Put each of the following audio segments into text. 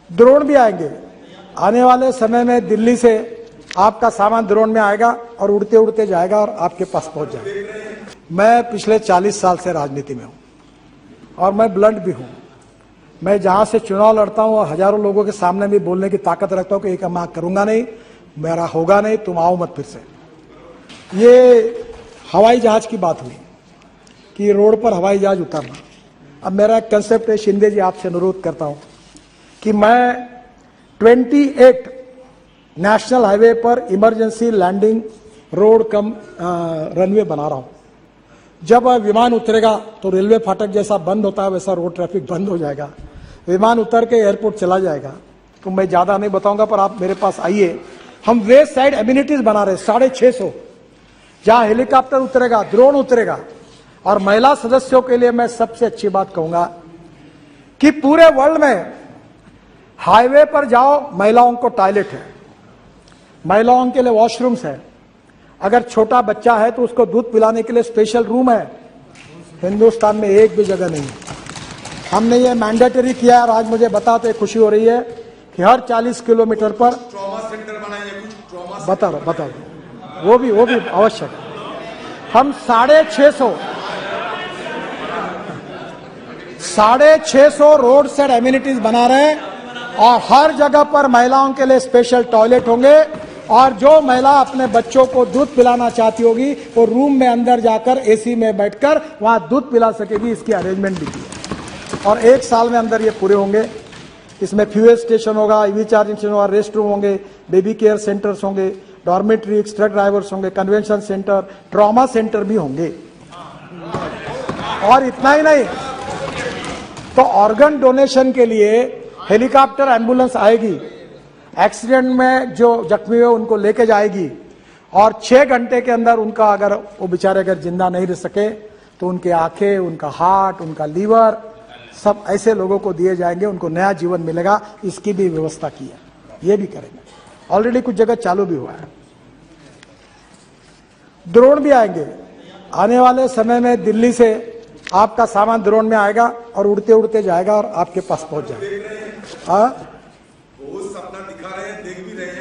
Drone भी आएंगे। आने वाले समय में दिल्ली से आपका सामान ड्रोन में आएगा और उड़ते उड़ते जाएगा और आपके पास पहुंच जाएगा। मैं पिछले 40 साल से राजनीति में हूं और मैं ब्लंट भी हूं। मैं जहां से चुनाव लड़ता हूं और हजारों लोगों के सामने भी बोलने की ताकत रखता हूं कि एक मैं करूंगा नहीं, मेरा होगा नहीं, तुम आओ मत फिर से। ये हवाई जहाज की बात हुई कि रोड पर हवाई जहाज उतरना। अब मेरा एक कंसेप्ट है, शिंदे जी आपसे अनुरोध करता हूं कि मैं 28 नेशनल हाईवे पर इमरजेंसी लैंडिंग रोड कम रनवे बना रहा हूं। जब विमान उतरेगा तो रेलवे फाटक जैसा बंद होता है वैसा रोड ट्रैफिक बंद हो जाएगा, विमान उतर के एयरपोर्ट चला जाएगा। तो मैं ज्यादा नहीं बताऊंगा, पर आप मेरे पास आइए। हम वेस्ट साइड एम्यूनिटीज बना रहे 650, जहां हेलीकॉप्टर उतरेगा, ड्रोन उतरेगा। और महिला सदस्यों के लिए मैं सबसे अच्छी बात कहूंगा कि पूरे वर्ल्ड में हाईवे पर जाओ, महिलाओं को टॉयलेट है, महिलाओं के लिए वॉशरूम्स है। अगर छोटा बच्चा है तो उसको दूध पिलाने के लिए स्पेशल रूम है। हिंदुस्तान में एक भी जगह नहीं है। हमने ये मैंडेटरी किया और आज मुझे बताते खुशी हो रही है कि हर 40 किलोमीटर पर ट्रॉमा सेंटर बनाएंगे। कुछ ट्रॉमा बता दो वो भी आवश्यक है। हम 650 रोड साइड एम्यूनिटीज बना रहे हैं और हर जगह पर महिलाओं के लिए स्पेशल टॉयलेट होंगे। और जो महिला अपने बच्चों को दूध पिलाना चाहती होगी वो रूम में अंदर जाकर एसी में बैठकर वहां दूध पिला सकेगी। इसकी अरेंजमेंट भी की है और 1 साल में अंदर ये पूरे होंगे। इसमें फ्यूएल स्टेशन होगा, ईवी चार्जिंग स्टेशन होगा, रेस्ट रूम होंगे, बेबी केयर सेंटर्स होंगे, डॉर्मेट्री, ट्रक ड्राइवर्स होंगे, कन्वेंशन सेंटर, ट्रॉमा सेंटर भी होंगे। और इतना ही नहीं, तो ऑर्गन डोनेशन के लिए हेलीकॉप्टर एम्बुलेंस आएगी, एक्सीडेंट में जो जख्मी हुए उनको लेके जाएगी और 6 घंटे के अंदर उनका अगर वो बेचारे अगर जिंदा नहीं रह सके तो उनके आंखें, उनका हार्ट, उनका लीवर सब ऐसे लोगों को दिए जाएंगे, उनको नया जीवन मिलेगा। इसकी भी व्यवस्था की है, ये भी करेंगे। ऑलरेडी कुछ जगह चालू भी हुआ है। ड्रोन भी आएंगे। आने वाले समय में दिल्ली से आपका सामान ड्रोन में आएगा और उड़ते उड़ते जाएगा और आपके पास पहुंच जाएगा। बहुत सपना दिखा रहे हैं, देख भी रहे हैं।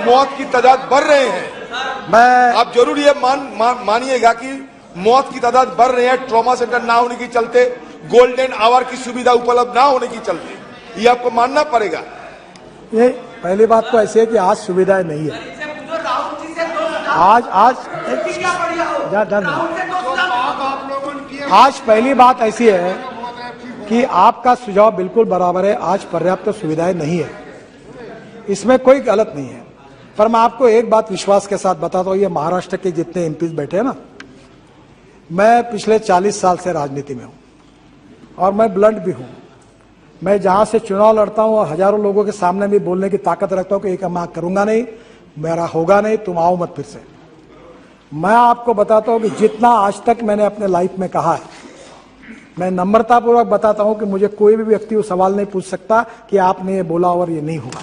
मौत की तादाद बढ़ रहे हैं। आप जरूर ये मानिएगा कि मौत की तादाद बढ़ रही है, ट्रॉमा सेंटर ना होने के चलते, गोल्डन आवर की सुविधा उपलब्ध ना होने के चलते। ये आपको मानना पड़ेगा। ये पहली बात तो ऐसी है कि आज सुविधाएं नहीं है। आज पहली बात ऐसी है कि आपका सुझाव बिल्कुल बराबर है। आज पर्याप्त सुविधाएं नहीं है, इसमें कोई गलत नहीं है। पर मैं आपको एक बात विश्वास के साथ बताता हूं, ये महाराष्ट्र के जितने एमपीज बैठे हैं ना, मैं पिछले 40 साल से राजनीति में हूं और मैं ब्लंट भी हूं। मैं जहां से चुनाव लड़ता हूं और हजारों लोगों के सामने भी बोलने की ताकत रखता हूं कि एक मैं करूंगा नहीं, मेरा होगा नहीं, तुम आओ मत फिर से। मैं आपको बताता हूं कि जितना आज तक मैंने अपने लाइफ में कहा है, मैं नम्रतापूर्वक बताता हूं कि मुझे कोई भी व्यक्ति वो सवाल नहीं पूछ सकता कि आपने ये बोला और ये नहीं होगा।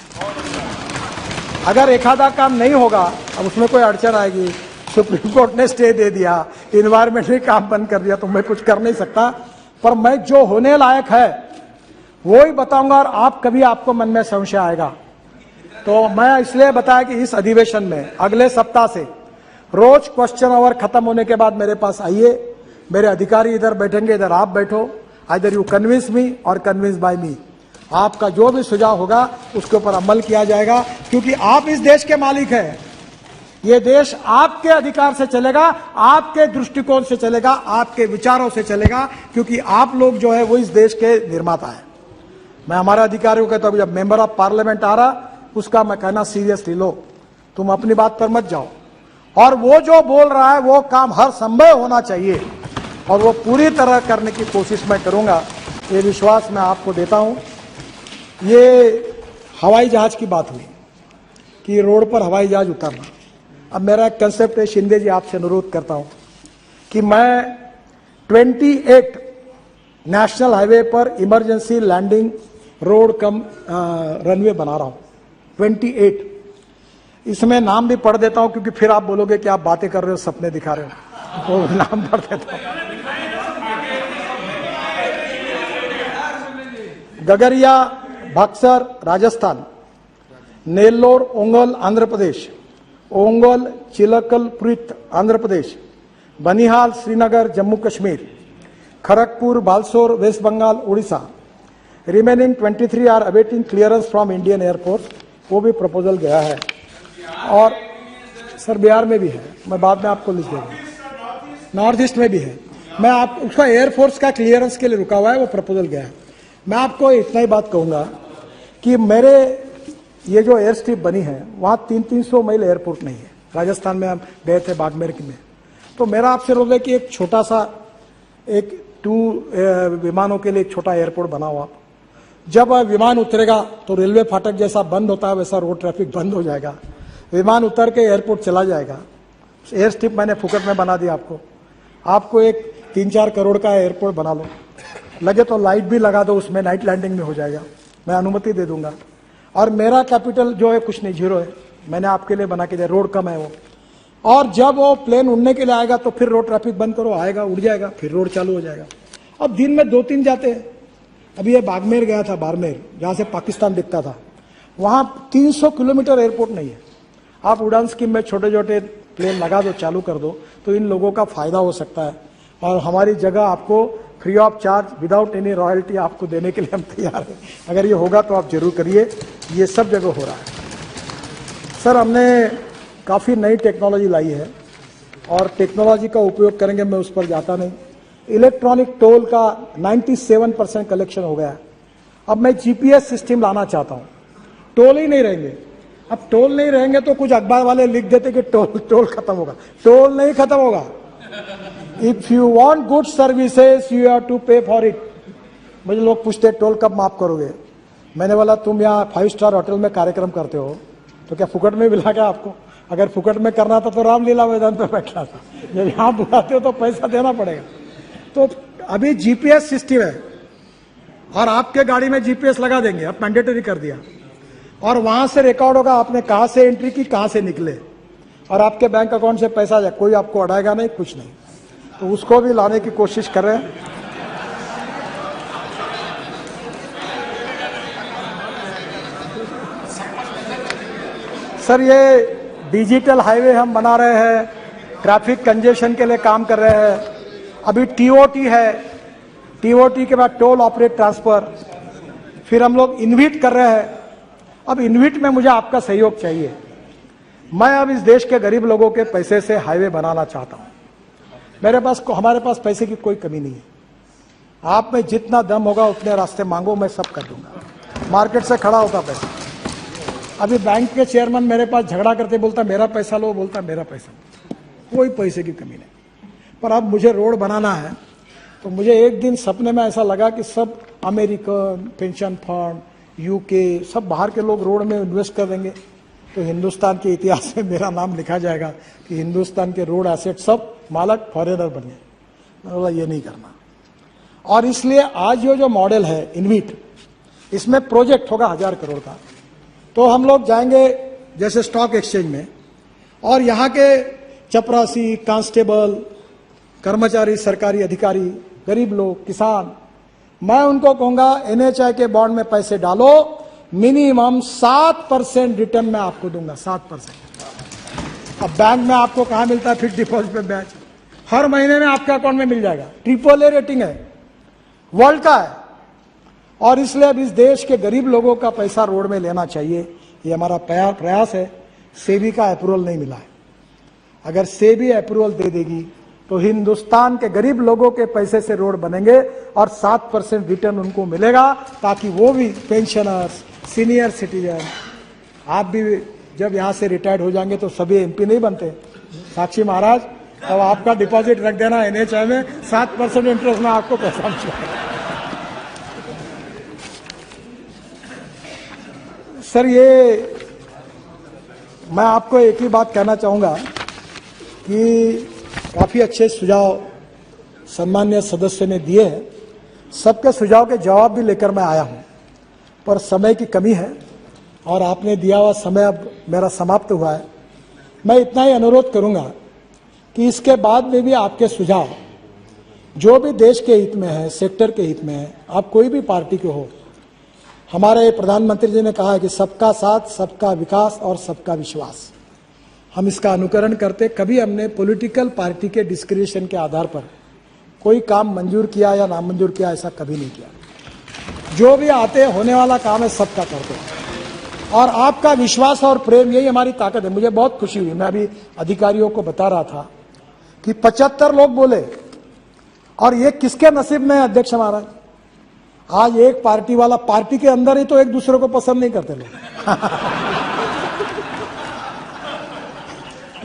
अगर एक आधा काम नहीं होगा, अब उसमें कोई अड़चन आएगी, सुप्रीम कोर्ट ने स्टे दे दिया, इन्वायरमेंट ने काम बंद कर दिया, तो मैं कुछ कर नहीं सकता। पर मैं जो होने लायक है वो ही बताऊंगा। और आप कभी आपको मन में संशय आएगा तो मैं इसलिए बताया कि इस अधिवेशन में अगले सप्ताह से रोज क्वेश्चन आवर खत्म होने के बाद मेरे पास आइए, मेरे अधिकारी इधर बैठेंगे, इधर आप बैठो, आइदर यू कन्विंस मी और कन्विंस बाय मी। आपका जो भी सुझाव होगा उसके ऊपर अमल किया जाएगा, क्योंकि आप इस देश के मालिक हैं। ये देश आपके अधिकार से चलेगा, आपके दृष्टिकोण से चलेगा, आपके विचारों से चलेगा, क्योंकि आप लोग जो है वो इस देश के निर्माता है। मैं हमारे अधिकारियों को कहता हूं, जब मेंबर ऑफ पार्लियामेंट आ रहा उसका मैं कहना सीरियसली लो, तुम अपनी बात पर मत जाओ। और वो जो बोल रहा है वो काम हर संभव होना चाहिए और वो पूरी तरह करने की कोशिश मैं करूंगा, ये विश्वास मैं आपको देता हूं। ये हवाई जहाज की बात हुई कि रोड पर हवाई जहाज उतरना। अब मेरा एक कंसेप्ट है, शिंदे जी आपसे अनुरोध करता हूं कि मैं 28 नेशनल हाईवे पर इमरजेंसी लैंडिंग रोड कम रनवे बना रहा हूं। 28 इसमें नाम भी पढ़ देता हूं क्योंकि फिर आप बोलोगे कि आप बातें कर रहे हो, सपने दिखा रहे हो, तो नाम पढ़ देता हूं। Gagariya Buxar Rajasthan, Nellore Ongole Andhra Pradesh, Ongole Chilakaluripet Andhra Pradesh, Banihal Srinagar Jammu Kashmir, Kharagpur Balasore west Bengal Orissa. Remaining 23 are awaiting clearance from Indian Air Force, वो भी प्रपोजल गया है। और सर बिहार में भी है, मैं बाद में आपको लिख दूंगा, नॉर्थ ईस्ट में भी है। मैं आप उसका एयरफोर्स का क्लियरेंस के लिए रुका हुआ है, वो प्रपोजल गया है। मैं आपको इतना ही बात कहूंगा कि मेरे ये जो एयर स्ट्रिप बनी है वहाँ 300 मील एयरपोर्ट नहीं है। राजस्थान में हम गए थे बाड़मेर में, तो मेरा आपसे रोल है कि एक छोटा सा एक 2 विमानों के लिए एक छोटा एयरपोर्ट बनाओ आप। जब विमान उतरेगा तो रेलवे फाटक जैसा बंद होता है वैसा रोड ट्रैफिक बंद हो जाएगा, विमान उतर के एयरपोर्ट चला जाएगा। एयर स्ट्रिप मैंने फुकट में बना दिया आपको एक 3-4 करोड़ का एयरपोर्ट बना लो, लगे तो लाइट भी लगा दो उसमें, नाइट लैंडिंग में हो जाएगा, मैं अनुमति दे दूंगा। और मेरा कैपिटल जो है कुछ नहीं, 0 है, मैंने आपके लिए बना के दिया, रोड कम है वो। और जब वो प्लेन उड़ने के लिए आएगा तो फिर रोड ट्रैफिक बंद करो, आएगा उड़ जाएगा, फिर रोड चालू हो जाएगा। अब दिन में 2-3 जाते हैं। अभी ये बाड़मेर गया था, बाड़मेर जहाँ से पाकिस्तान दिखता था, वहाँ 300 किलोमीटर एयरपोर्ट नहीं है। आप उड़ान स्कीम में छोटे छोटे प्लेन लगा दो, चालू कर दो, तो इन लोगों का फायदा हो सकता है। और हमारी जगह आपको free of charge without any royalty आपको देने के लिए हम तैयार हैं। अगर ये होगा तो आप जरूर करिए, ये सब जगह हो रहा है। सर हमने काफ़ी नई टेक्नोलॉजी लाई है और टेक्नोलॉजी का उपयोग करेंगे, मैं उस पर जाता नहीं। इलेक्ट्रॉनिक टोल का 97% कलेक्शन हो गया है। अब मैं जीपीएस सिस्टम लाना चाहता हूँ, टोल ही नहीं रहेंगे। अब टोल नहीं रहेंगे तो कुछ अखबार वाले लिख देते कि टोल खत्म होगा, टोल नहीं खत्म होगा। If you want good services you have to pay for it. मुझे लोग पूछते टोल कब माफ करोगे, मैंने बोला तुम यहाँ 5 स्टार होटल में कार्यक्रम करते हो तो क्या फुकट में मिला क्या आपको? अगर फुकट में करना था तो रामलीला मैदान पर बैठना था, जब यहाँ बुलाते हो तो पैसा देना पड़ेगा। तो अभी जीपीएस सिस्टम है और आपके गाड़ी में जीपीएस लगा देंगे, अब मैंडेटरी कर दिया, और वहां से रिकॉर्ड होगा आपने कहां से एंट्री की, कहां से निकले, और आपके बैंक अकाउंट से पैसा जाए, कोई आपको अड़ाएगा नहीं, कुछ नहीं। तो उसको भी लाने की कोशिश कर रहे हैं। सर ये डिजिटल हाईवे हम बना रहे हैं, ट्रैफिक कंजेशन के लिए काम कर रहे हैं। अभी टीओटी है, टीओटी के बाद टोल ऑपरेट ट्रांसफर, फिर हम लोग इन्विट कर रहे हैं। अब इन्विट में मुझे आपका सहयोग चाहिए। मैं अब इस देश के गरीब लोगों के पैसे से हाईवे बनाना चाहता हूं। हमारे पास पैसे की कोई कमी नहीं है। आप में जितना दम होगा उतने रास्ते मांगो, मैं सब कर दूंगा। मार्केट से खड़ा होता पैसा। अभी बैंक के चेयरमैन मेरे पास झगड़ा करते, बोलता मेरा पैसा लो, बोलता मेरा पैसा लो, कोई पैसे की कमी नहीं। पर अब मुझे रोड बनाना है, तो मुझे एक दिन सपने में ऐसा लगा कि सब अमेरिकन पेंशन फंड, यूके, सब बाहर के लोग रोड में इन्वेस्ट कर देंगे, तो हिंदुस्तान के इतिहास में मेरा नाम लिखा जाएगा कि हिंदुस्तान के रोड एसेट सब मालक फॉरेनर बने। मैंने बोला ये नहीं करना। और इसलिए आज ये जो मॉडल है इन्विट, इसमें प्रोजेक्ट होगा 1000 करोड़ का। तो हम लोग जाएंगे जैसे स्टॉक एक्सचेंज में, और यहाँ के चपरासी, कांस्टेबल, कर्मचारी, सरकारी अधिकारी, गरीब लोग, किसान, मैं उनको कहूंगा एनएचआई के बॉन्ड में पैसे डालो, मिनिमम 7% रिटर्न मैं आपको दूंगा, 7%। अब बैंक में आपको कहां मिलता है फिक्स डिपॉजिट पे ब्याज? हर महीने में आपके अकाउंट में मिल जाएगा। AAA रेटिंग है, वर्ल्ड का है। और इसलिए अब इस देश के गरीब लोगों का पैसा रोड में लेना चाहिए, ये हमारा प्रयास है। सेबी का अप्रूवल नहीं मिला है, अगर सेबी अप्रूवल दे देगी तो हिंदुस्तान के गरीब लोगों के पैसे से रोड बनेंगे और 7% रिटर्न उनको मिलेगा, ताकि वो भी पेंशनर्स, सीनियर सिटीजन, आप भी जब यहां से रिटायर्ड हो जाएंगे तो सभी एमपी नहीं बनते। साक्षी महाराज, अब आपका डिपॉजिट रख देना एनएचआई में, 7% इंटरेस्ट में आपको पैसा मिलेगा। सर ये मैं आपको एक ही बात कहना चाहूंगा कि काफी अच्छे सुझाव सम्मान्य सदस्य ने दिए हैं। सबके सुझाव के जवाब भी लेकर मैं आया हूं, पर समय की कमी है। और आपने दिया हुआ समय अब मेरा समाप्त हुआ है। मैं इतना ही अनुरोध करूंगा कि इसके बाद में भी आपके सुझाव जो भी देश के हित में है, सेक्टर के हित में है, आप कोई भी पार्टी के हो, हमारे प्रधानमंत्री जी ने कहा है कि सबका साथ, सबका विकास और सबका विश्वास, हम इसका अनुकरण करते। कभी हमने पॉलिटिकल पार्टी के डिस्क्रिप्शन के आधार पर कोई काम मंजूर किया या नामंजूर किया, ऐसा कभी नहीं किया। जो भी आते होने वाला काम है सबका करते हैं, और आपका विश्वास और प्रेम यही हमारी ताकत है। मुझे बहुत खुशी हुई, मैं अभी अधिकारियों को बता रहा था कि 75 लोग बोले, और ये किसके नसीब में है अध्यक्ष महाराज? आज एक पार्टी वाला, पार्टी के अंदर ही तो एक दूसरे को पसंद नहीं करते लोग।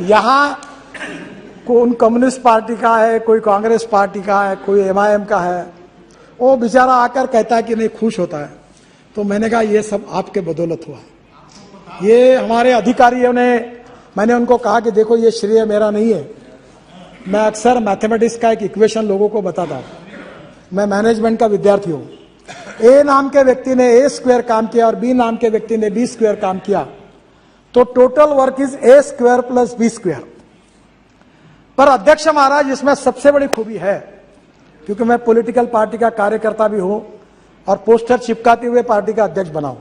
यहां कौन कम्युनिस्ट पार्टी का है, कोई कांग्रेस पार्टी का है, कोई एमआईएम का है, वो बेचारा आकर कहता है कि नहीं, खुश होता है। तो मैंने कहा ये सब आपके बदौलत हुआ। ये हमारे अधिकारियों ने, मैंने उनको कहा कि देखो ये श्रेय मेरा नहीं है। मैं अक्सर मैथमेटिक्स का एक इक्वेशन लोगों को बताता हूं। मैं मैनेजमेंट का विद्यार्थी हूं। ए नाम के व्यक्ति ने ए स्क्वायर काम किया और बी नाम के व्यक्ति ने बी स्क्वायर काम किया, तो total work is a square plus b square. पर अध्यक्ष महाराज, इसमें सबसे बड़ी खूबी है, क्योंकि मैं पॉलिटिकल पार्टी का कार्यकर्ता भी हूं और पोस्टर चिपकाते हुए पार्टी का अध्यक्ष बना हूं,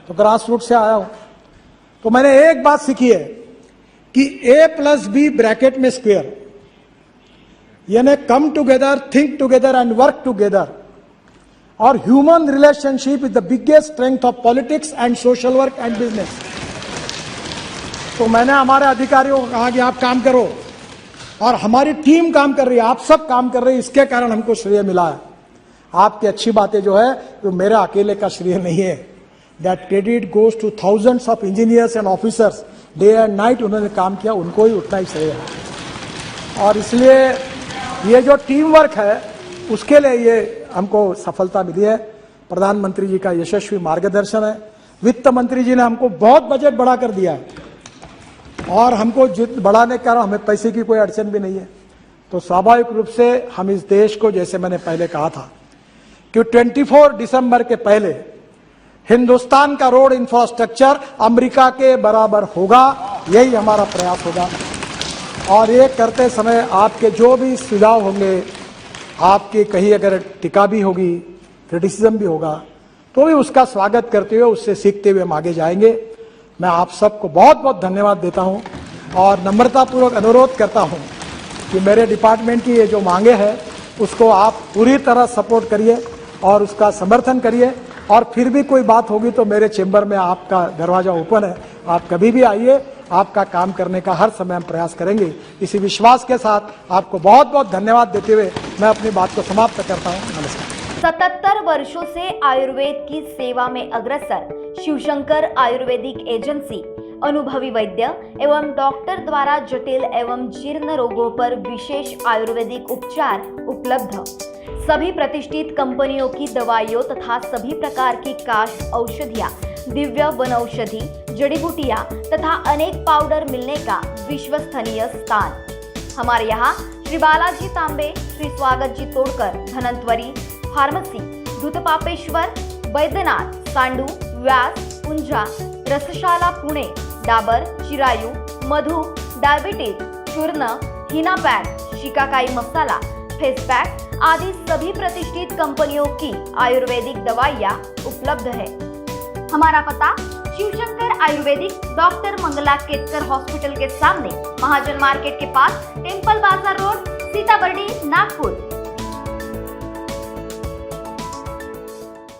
तो ग्रास रूट से आया हूं। तो मैंने एक बात सीखी है कि ए प्लस बी ब्रैकेट में स्क्वायर, यानी come together, think together and work together, और human relationship is the biggest strength of politics and social work and business. तो मैंने हमारे अधिकारियों को कहा कि आप काम करो, और हमारी टीम काम कर रही है, आप सब काम कर रहे हैं, इसके कारण हमको श्रेय मिला है। आपकी अच्छी बातें जो है वो मेरे अकेले का श्रेय नहीं है। That credit goes two thousands of engineers and officers, day and night उन्होंने काम किया, उनको ही उतना ही श्रेय है। और इसलिए ये जो टीम वर्क है, उसके लिए ये हमको सफलता मिली है। प्रधानमंत्री जी का यशस्वी मार्गदर्शन है। वित्त मंत्री जी ने हमको बहुत बजट बढ़ा कर दिया है, और हमको बढ़ाने के कारण हमें पैसे की कोई अड़चन भी नहीं है। तो स्वाभाविक रूप से हम इस देश को, जैसे मैंने पहले कहा था कि 24 दिसंबर के पहले हिंदुस्तान का रोड इंफ्रास्ट्रक्चर अमेरिका के बराबर होगा, यही हमारा प्रयास होगा। और ये करते समय आपके जो भी सुझाव होंगे, आपकी कहीं अगर टीका भी होगी, क्रिटिसिज्म भी होगा, तो भी उसका स्वागत करते हुए, उससे सीखते हुए हम आगे जाएंगे। मैं आप सबको बहुत बहुत धन्यवाद देता हूं, और नम्रतापूर्वक अनुरोध करता हूं कि मेरे डिपार्टमेंट की ये जो मांगे हैं उसको आप पूरी तरह सपोर्ट करिए और उसका समर्थन करिए। और फिर भी कोई बात होगी तो मेरे चेंबर में आपका दरवाजा ओपन है, आप कभी भी आइए। आपका काम करने का हर समय हम प्रयास करेंगे। इसी विश्वास के साथ आपको बहुत बहुत धन्यवाद देते हुए मैं अपनी बात को समाप्त करता हूँ। नमस्कार। 77 वर्षों से आयुर्वेद की सेवा में अग्रसर शिवशंकर आयुर्वेदिक एजेंसी अनुभवी वैद्य एवं डॉक्टर द्वारा जटिल एवं जीर्ण रोगों पर विशेष आयुर्वेदिक उपचार उपलब्ध। सभी प्रतिष्ठित कंपनियों की दवाइयों तथा सभी प्रकार की काश औषधियाँ, दिव्य वन औषधि, जड़ी बूटियाँ तथा अनेक पाउडर मिलने का विश्वसनीय स्थान। हमारे यहाँ श्री बालाजी तांबे, श्री स्वागत जी तोड़कर, धनंतरी फार्मेसी, दूधपापेश्वर, बैद्यनाथ, सांडू, व्यास, पुंजा, रसशाला पुणे, डाबर, चिरायू, मधु, डायबिटीज, चूर्ण, हिना पैक, शिकाकाई मसाला, फेस पैक आदि सभी प्रतिष्ठित कंपनियों की आयुर्वेदिक दवाइयाँ उपलब्ध है। हमारा पता शिवशंकर आयुर्वेदिक, डॉक्टर मंगला केतकर हॉस्पिटल के सामने, महाजन मार्केट के पास, टेम्पल बाजार रोड, सीताबर्डी, नागपुर।